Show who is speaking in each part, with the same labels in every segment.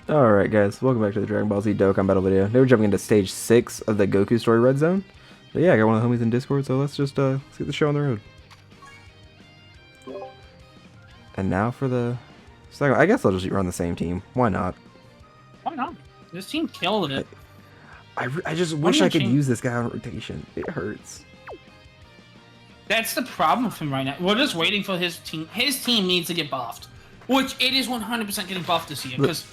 Speaker 1: Alright guys, welcome back to the Dragon Ball Z Dokkan battle video. Now we're jumping into stage 6 of the Goku story Red Zone. But yeah, I got one of the homies in Discord, so let's just let's get the show on the road. And now for the second, I guess I'll just run the same team. Why not?
Speaker 2: Why not? This team killed it.
Speaker 1: I just wish I could use this guy on rotation. It hurts.
Speaker 2: That's the problem with him right now. We're just waiting for his team. His team needs to get buffed. Which it is 100% getting buffed this year. Because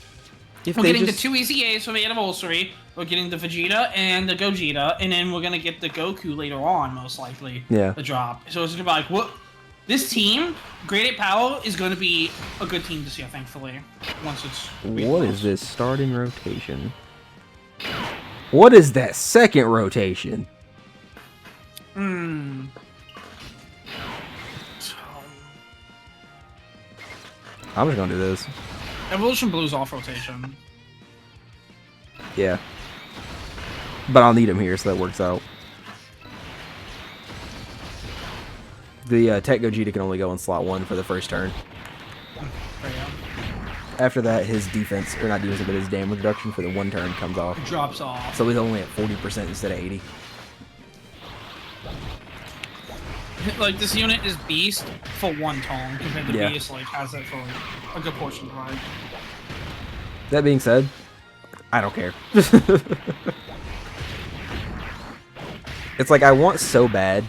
Speaker 2: we're getting the 2 ECAs from the anniversary. We're getting the Vegeta and the Gogeta. And then we're going to get the Goku later on, most likely.
Speaker 1: Yeah.
Speaker 2: The drop. So it's going to be like, what? This team, Grade 8 Power, is going to be a good team this year, thankfully. Once it's...
Speaker 1: What is this starting rotation? What is that second rotation?
Speaker 2: Hmm.
Speaker 1: I'm just gonna do this.
Speaker 2: Evolution Blue's off rotation.
Speaker 1: Yeah. But I'll need him here, so that works out. The Tech Gogeta can only go in slot 1 for the first turn. After that, his defense, or not defense, but his damage reduction for the 1 turn comes off.
Speaker 2: It drops off.
Speaker 1: So he's only at 40% instead of 80.
Speaker 2: Like, this unit is Beast for 1 tone, compared to Beast, like, has that for, like, a good portion of the ride.
Speaker 1: That being said, I don't care. It's like, I want so bad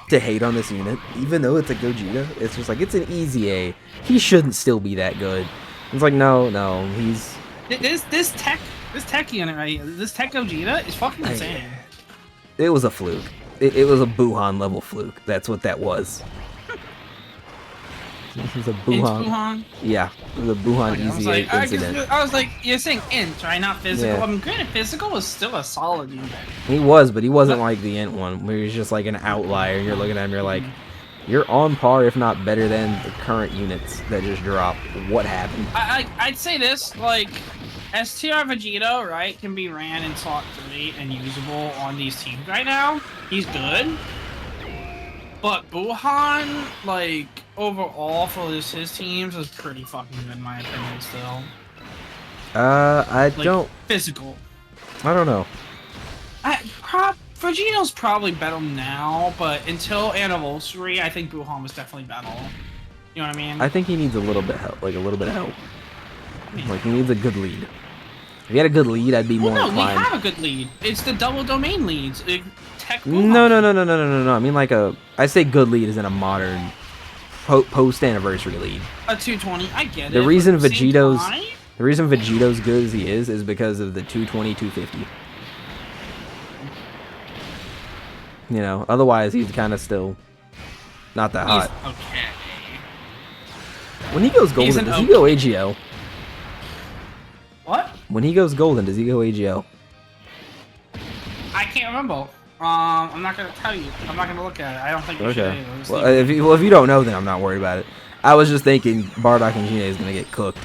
Speaker 1: to hate on this unit, even though it's a Gogeta. It's just like, it's an easy A. He shouldn't still be that good. It's like, no, he's...
Speaker 2: This tech unit right here, this tech Gogeta is fucking insane.
Speaker 1: It was a fluke. It was a Buhan level fluke. That's what that was. This is a Buhan. Yeah, it was a Buhan easy incident.
Speaker 2: I was like, you're saying int, right? Not physical.
Speaker 1: Yeah.
Speaker 2: I mean, granted, physical was still a solid unit.
Speaker 1: He was, but he wasn't like the int one, where he's just like an outlier. You're looking at him, you're like, you're on par, if not better than the current units that just dropped. What happened?
Speaker 2: I'd say this, like, STR Vegeta, right, can be ran in slot 3 and usable on these teams right now. He's good. But Buhan, like, overall for his teams is pretty fucking good in my opinion still.
Speaker 1: I
Speaker 2: like,
Speaker 1: don't...
Speaker 2: Physical.
Speaker 1: I don't know.
Speaker 2: Vegeto's probably better now, but until Anniversary, I think Buhan was definitely better. You know what I mean?
Speaker 1: I think he needs a little bit of help, like a little bit of help. Like, he needs a good lead. If he had a good lead, I'd be more inclined.
Speaker 2: No, we have a good lead. It's the double domain leads. Tech
Speaker 1: no. I mean, like I say good lead is in a modern post-anniversary lead.
Speaker 2: A 220, I get it.
Speaker 1: The reason Vegeto's good as he is because of the 220, 250. You know, otherwise he's kind of still not that hot.
Speaker 2: Okay.
Speaker 1: When he goes golden, does he go AGL?
Speaker 2: What?
Speaker 1: When he goes golden, does he go AGL?
Speaker 2: I can't remember. I'm not gonna tell you. I'm not gonna look at it. I don't think you should.
Speaker 1: Well, if you don't know, then I'm not worried about it. I was just thinking Bardock and Gine is gonna get cooked.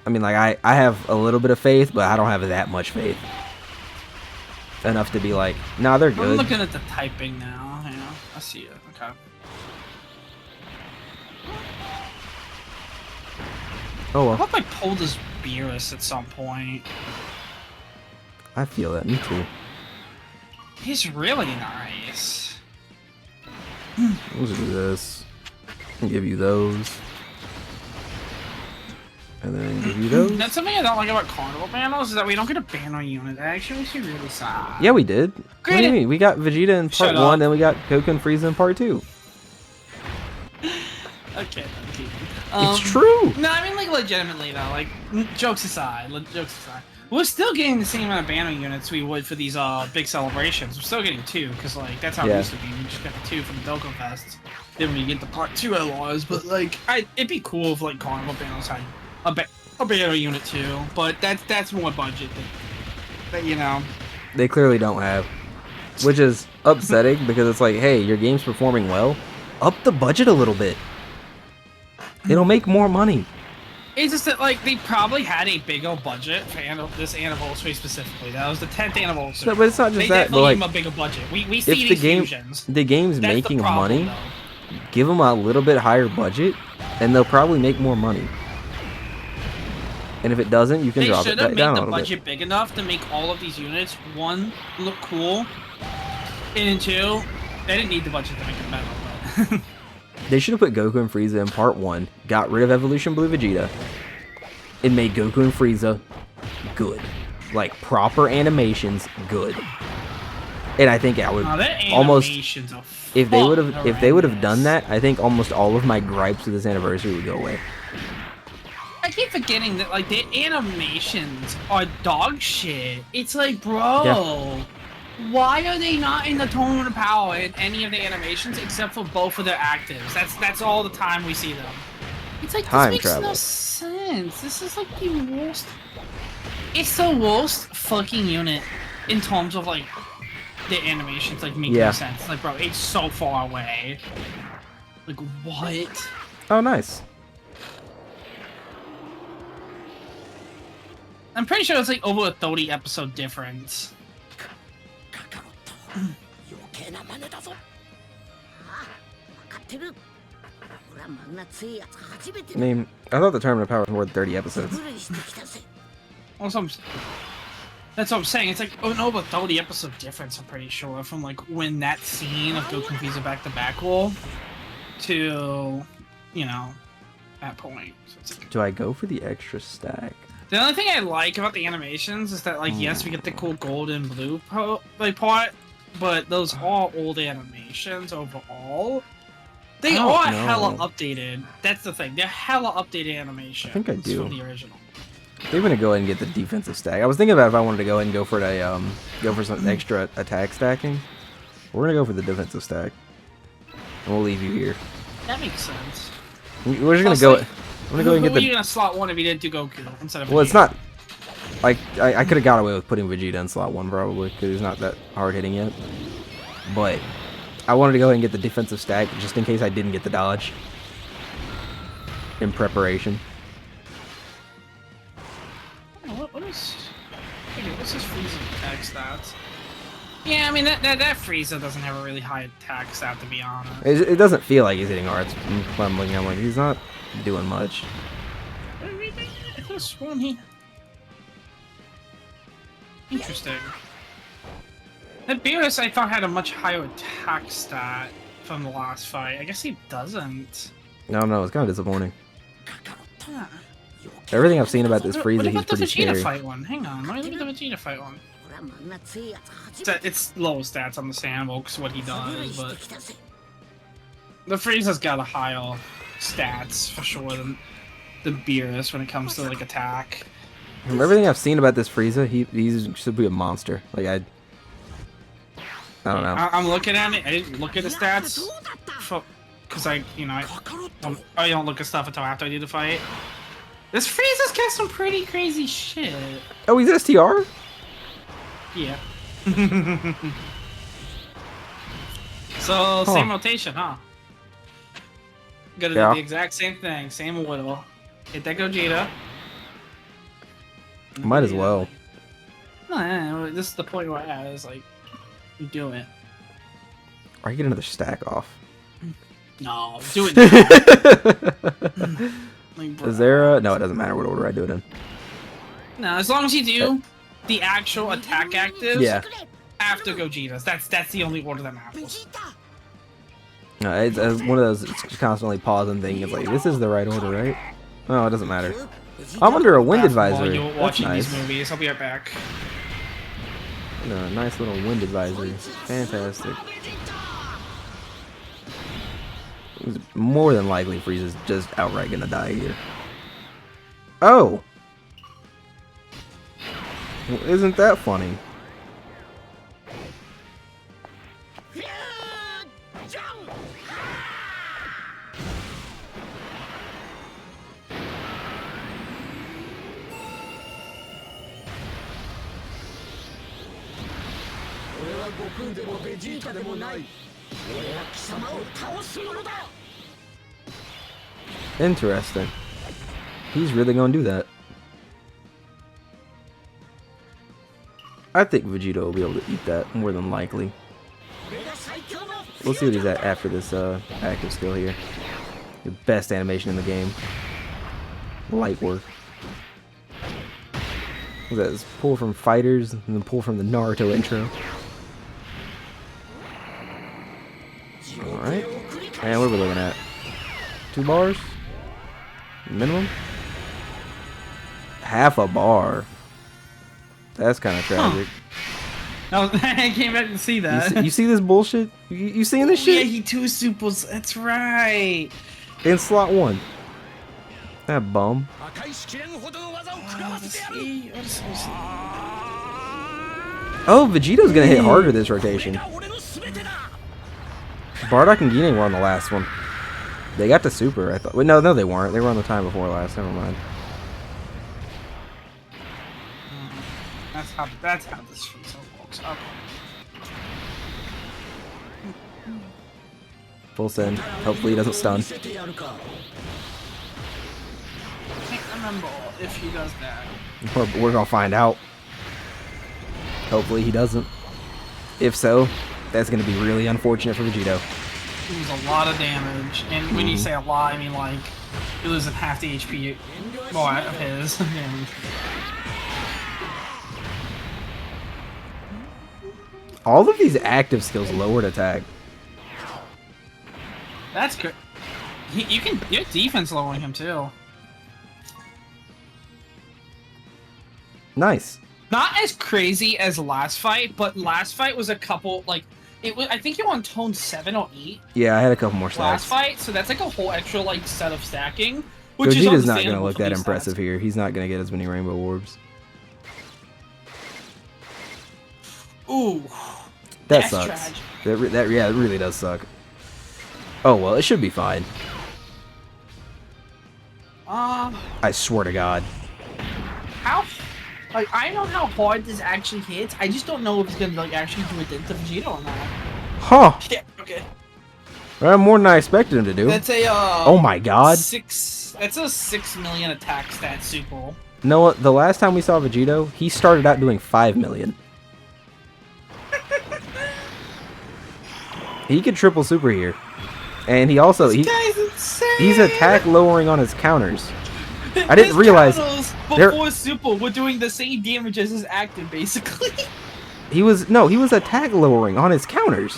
Speaker 1: I mean, like I have a little bit of faith, but I don't have that much faith. Enough to be like, nah, they're good.
Speaker 2: I'm looking at the typing now. Yeah, I see it. Okay.
Speaker 1: Oh well.
Speaker 2: I hope I pulled his Beerus at some point.
Speaker 1: I feel that. Me too.
Speaker 2: He's really nice.
Speaker 1: Let's do this. I'll give you those. And then give you those.
Speaker 2: That's something I don't like about Carnival battles, is that we don't get a banner unit. That actually makes me really sad.
Speaker 1: Yeah, we did. What do you mean? We got Vegeta in part 1, then we got Goku and Frieza in part 2.
Speaker 2: Okay,
Speaker 1: it's true.
Speaker 2: No, I mean, like, legitimately though, like, jokes aside, we're still getting the same amount of banner units we would for these big celebrations. We're still getting 2, because like that's how it used to be. We just got the 2 from the Dokkan Fest. Then we get the part 2 LRs, but like, it'd be cool if like Carnival battles had a banner unit too. But that's more budget that you know.
Speaker 1: They clearly don't have, which is upsetting because it's like, hey, your game's performing well, up the budget a little bit. It'll make more money.
Speaker 2: It's just that, like, they probably had a bigger budget for this anniversary specifically. That was the 10th anniversary.
Speaker 1: No, but it's not just that. But,
Speaker 2: They
Speaker 1: like,
Speaker 2: gave them a bigger budget. We see these fusions.
Speaker 1: The game's
Speaker 2: That's
Speaker 1: making
Speaker 2: the problem,
Speaker 1: money.
Speaker 2: though.
Speaker 1: Give them a little bit higher budget, and they'll probably make more money. And if it doesn't, you can
Speaker 2: They
Speaker 1: drop it
Speaker 2: should have made
Speaker 1: down a
Speaker 2: the
Speaker 1: little bit.
Speaker 2: budget big enough to make all of these units, one, look cool, and two, they didn't need the budget to make it better, but...
Speaker 1: They should have put Goku and Frieza in part 1, got rid of Evolution Blue Vegeta, and made Goku and Frieza good. Like, proper animations, good. And I think I would almost... If they would have done that, I think almost all of my gripes with this anniversary would go away.
Speaker 2: I keep forgetting that, like, the animations are dog shit. It's like, bro, why are they not in the Tournament of Power in any of the animations except for both of their actives? That's all the time we see them. It's like, this makes no sense. This is, like, the worst. It's the worst fucking unit in terms of, like, the animations, like, make no sense. Like, bro, it's so far away. Like, what?
Speaker 1: Oh, nice.
Speaker 2: I'm pretty sure it's like over a 30 episode difference.
Speaker 1: I mean, I thought the Tournament of Power was more than 30 episodes.
Speaker 2: Well, that's what I'm saying. It's like an over 30 episode difference, I'm pretty sure, from like when that scene of Goku and Frieza back-to-back roll to, you know, that point. So it's like...
Speaker 1: Do I go for the extra stack?
Speaker 2: The only thing I like about the animations is that, like, yes, we get the cool gold and blue part, but those are old animations overall. They are hella updated. That's the thing. They're hella updated animations.
Speaker 1: I think I do.
Speaker 2: From the original.
Speaker 1: They're gonna go ahead and get the defensive stack. I was thinking about if I wanted to go ahead and go for some extra attack stacking. We're gonna go for the defensive stack, and we'll leave you here.
Speaker 2: That makes sense.
Speaker 1: We're just gonna go. I'm gonna go and get the.
Speaker 2: Who are you gonna slot 1 if you didn't do Goku instead of Vegeta?
Speaker 1: Well, it's not. Like I could have got away with putting Vegeta in slot 1 probably because he's not that hard hitting yet. But I wanted to go ahead and get the defensive stack just in case I didn't get the dodge. In preparation.
Speaker 2: What's his Frieza attack stats? Yeah, I mean that Frieza doesn't have a really high attack stat, to be honest.
Speaker 1: It doesn't feel like he's hitting hard. I'm looking. I'm like, he's not doing much.
Speaker 2: I could have sworn he. Interesting. That Beerus I thought had a much higher attack stat from the last fight. I guess he doesn't.
Speaker 1: No, it's kind of disappointing.
Speaker 2: Huh.
Speaker 1: Everything I've seen about this Frieza, he's pretty
Speaker 2: scary. What about the Vegeta
Speaker 1: scary.
Speaker 2: fight one? Hang on, let me look at the Vegeta fight one. It's low stats, understandable, because what he does, but... The Frieza's got a higher stats, for sure, than Beerus when it comes to, like, attack.
Speaker 1: From everything I've seen about this Frieza, he should be a monster. Like, I don't know.
Speaker 2: I'm looking at it, I didn't look at the stats, because I don't look at stuff until after I do the fight. This Frieza's got some pretty crazy shit.
Speaker 1: Oh, he's STR?
Speaker 2: Yeah. So, same rotation, huh? Gotta do the exact same thing, same whittle. Hit that Gogeta.
Speaker 1: Might as well.
Speaker 2: No, this is the point we're at, is like, you do it.
Speaker 1: Or you get another stack off.
Speaker 2: No, do it now. Like,
Speaker 1: is there a... No, it doesn't matter what order I do it in.
Speaker 2: No, as long as you do the actual attack actives after Gogeta's. That's the only order that matters.
Speaker 1: No, it's one of those constantly pausing thing. It's like, this is the right order, right? No, it doesn't matter. I'm under a wind advisory.
Speaker 2: You're watching these movies. I'll be right back.
Speaker 1: Nice little wind advisory. Fantastic. More than likely, Frieza's just outright gonna die here. Oh! Well, isn't that funny? Interesting. He's really gonna do that. I think Vegeta will be able to eat that, more than likely. We'll see what he's at after this active skill here. The best animation in the game. Light work. Was that? It's pull from Fighters and then pull from the Naruto intro. Alright. And what are we looking at? 2 bars? Minimum? Half a bar. That's kind of tragic.
Speaker 2: No, I came back to see that.
Speaker 1: You see this bullshit? You seeing this shit?
Speaker 2: Yeah, he 2 supers. That's right.
Speaker 1: In slot 1. That bum. Oh, Vegeto's gonna hit harder this rotation. Bardock and Guinea were on the last one. They got the super, I thought. Wait, no, they weren't. They were on the time before last. Never mind.
Speaker 2: That's how this shit works. Okay.
Speaker 1: Full send. Hopefully he doesn't stun.
Speaker 2: I can't remember if he does that.
Speaker 1: We're gonna find out. Hopefully he doesn't. If so, that's gonna be really unfortunate for Vegito.
Speaker 2: It was a lot of damage, and when you say a lot, I mean like you're losing half the HP of his damage.
Speaker 1: All of these active skills lowered attack.
Speaker 2: That's good. Your defense lowering him too.
Speaker 1: Nice.
Speaker 2: Not as crazy as last fight, but last fight was a couple like it was. I think you on tone 7 or 8.
Speaker 1: Yeah, I had a couple more
Speaker 2: Last
Speaker 1: stacks.
Speaker 2: fight, so that's like a whole extra like set of stacking. Which
Speaker 1: Gogeta's
Speaker 2: is
Speaker 1: not gonna look that
Speaker 2: these
Speaker 1: impressive
Speaker 2: stats.
Speaker 1: here. He's not gonna get as many rainbow orbs.
Speaker 2: Ooh,
Speaker 1: That
Speaker 2: that's
Speaker 1: sucks.
Speaker 2: tragic.
Speaker 1: Yeah, it really does suck. Oh well, it should be fine. I swear to God.
Speaker 2: How? Like I know how hard this actually hits. I just don't know if it's gonna like actually do a dent to Vegeta or not.
Speaker 1: Huh.
Speaker 2: Yeah. Okay.
Speaker 1: More than I expected him to do.
Speaker 2: That's a
Speaker 1: Oh my God.
Speaker 2: That's a 6 million attack stat super.
Speaker 1: You know what? The last time we saw Vegito, he started out doing 5 million. He could triple super here. And he also
Speaker 2: This guy's insane.
Speaker 1: he's attack lowering on his counters. I didn't
Speaker 2: His
Speaker 1: realize
Speaker 2: counters
Speaker 1: there-
Speaker 2: before super were doing the same damage as his active, basically.
Speaker 1: He was attack lowering on his counters.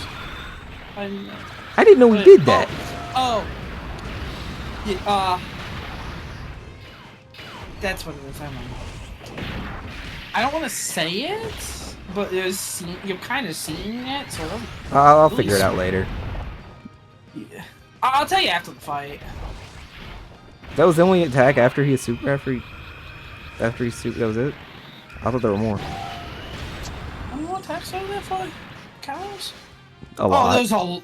Speaker 2: I
Speaker 1: didn't know he did that.
Speaker 2: Oh. Yeah, that's what it is. I don't want to say it, but you're kind of seeing it, sort of.
Speaker 1: I'll figure it out later.
Speaker 2: Yeah. I'll tell you after the fight.
Speaker 1: That was the only attack after he had super after he super. That was it. I thought there were more.
Speaker 2: How many more attacks are there for cows?
Speaker 1: A lot.
Speaker 2: Oh, those all.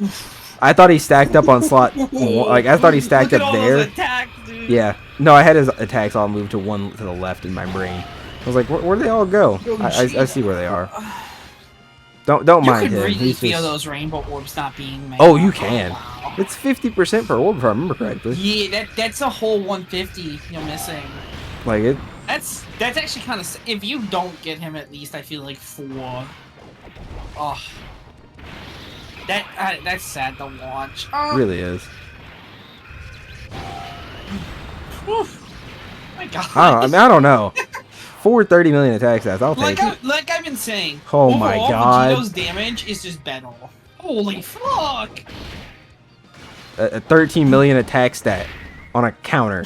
Speaker 1: I thought he stacked up on slot. Like I thought he stacked
Speaker 2: Look at
Speaker 1: up
Speaker 2: all
Speaker 1: there.
Speaker 2: those attacks, dude.
Speaker 1: Yeah. No, I had his attacks all moved to one to the left in my brain. I was like, where'd they all go? I see where they are. Don't mind
Speaker 2: You
Speaker 1: him.
Speaker 2: can really
Speaker 1: He's
Speaker 2: feel
Speaker 1: just...
Speaker 2: those rainbow orbs not being made.
Speaker 1: Oh, you can.
Speaker 2: Wow.
Speaker 1: It's 50% per orb if I remember correctly.
Speaker 2: Yeah, that's a whole 150 you're missing.
Speaker 1: Like it.
Speaker 2: That's actually kind of. If you don't get him at least, I feel like 4. Oh, that's sad to watch.
Speaker 1: Really is.
Speaker 2: Whew. My God.
Speaker 1: I don't know. 430 million attack stats. I'll take it.
Speaker 2: Like I've been saying.
Speaker 1: Oh my
Speaker 2: overall,
Speaker 1: God.
Speaker 2: Vegito's damage is just better. Holy fuck!
Speaker 1: A 13 million attack stat on a counter.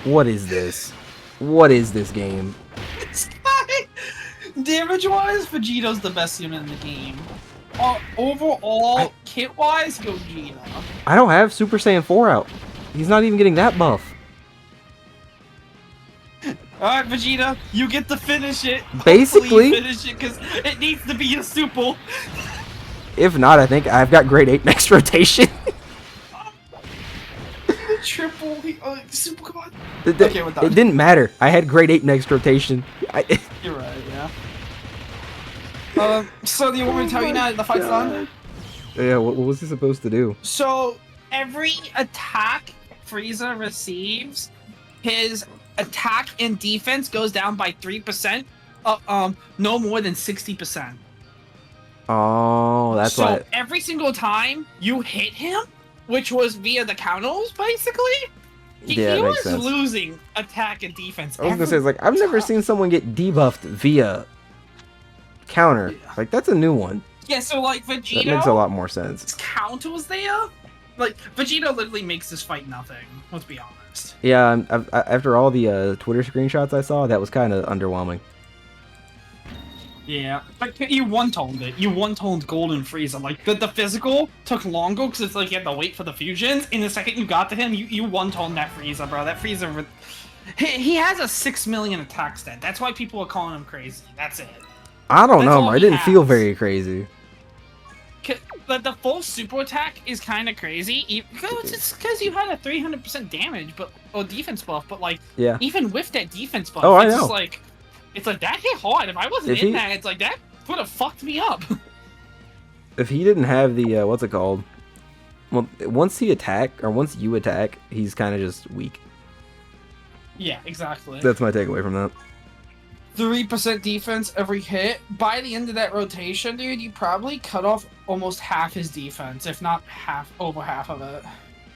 Speaker 1: What is this? What is this game?
Speaker 2: This guy, damage-wise, Vegito's the best unit in the game. Overall, kit-wise, Gogeta.
Speaker 1: I don't have Super Saiyan 4 out. He's not even getting that buff.
Speaker 2: Alright, Vegeta, you get to finish it.
Speaker 1: Basically.
Speaker 2: Hopefully you finish it, because it needs to be a super.
Speaker 1: If not, I think I've got grade 8 next rotation.
Speaker 2: Triple, super, come on.
Speaker 1: It
Speaker 2: Okay, we're done.
Speaker 1: didn't matter. I had grade 8 next rotation.
Speaker 2: You're right, yeah. So do you want me to tell you now that the fight's done?
Speaker 1: Yeah, what was he supposed to do?
Speaker 2: So, every attack Frieza receives, his attack and defense goes down by 3%, no more than 60%.
Speaker 1: Oh, that's
Speaker 2: so
Speaker 1: why.
Speaker 2: every single time you hit him, which was via the counters, basically, He
Speaker 1: it makes
Speaker 2: was
Speaker 1: sense.
Speaker 2: losing attack and defense.
Speaker 1: I was gonna say, it's like, I've never seen someone get debuffed via counter. Like, that's a new one.
Speaker 2: Yeah, so like Vegeta.
Speaker 1: That makes a lot more sense.
Speaker 2: His counter was there. Like Vegeta literally makes this fight nothing. Let's be honest.
Speaker 1: Yeah, after all the Twitter screenshots I saw, that was kind of underwhelming.
Speaker 2: Yeah, like you one-toned it. You one-toned Golden Frieza. Like the physical took longer because it's like you had to wait for the fusions. In the second you got to him, you one-toned that Frieza, bro. That Frieza, he has a 6 million attack stat. That's why people are calling him crazy. That's it.
Speaker 1: I don't
Speaker 2: That's
Speaker 1: know,
Speaker 2: all
Speaker 1: I
Speaker 2: he
Speaker 1: didn't feel
Speaker 2: has.
Speaker 1: very crazy.
Speaker 2: The full super attack is kind of crazy. It's because you had a 300% damage, or defense buff. But like,
Speaker 1: Yeah.
Speaker 2: even with that defense buff,
Speaker 1: Oh, I
Speaker 2: it's
Speaker 1: know.
Speaker 2: just like, it's like that hit hard. If I wasn't in that, it's like that would have fucked me up.
Speaker 1: If he didn't have the what's it called? Well, once you attack, he's kind of just weak.
Speaker 2: Yeah, exactly.
Speaker 1: That's my takeaway from that.
Speaker 2: 3% defense every hit. By the end of that rotation, dude, you probably cut off almost half his defense, if not over half of it.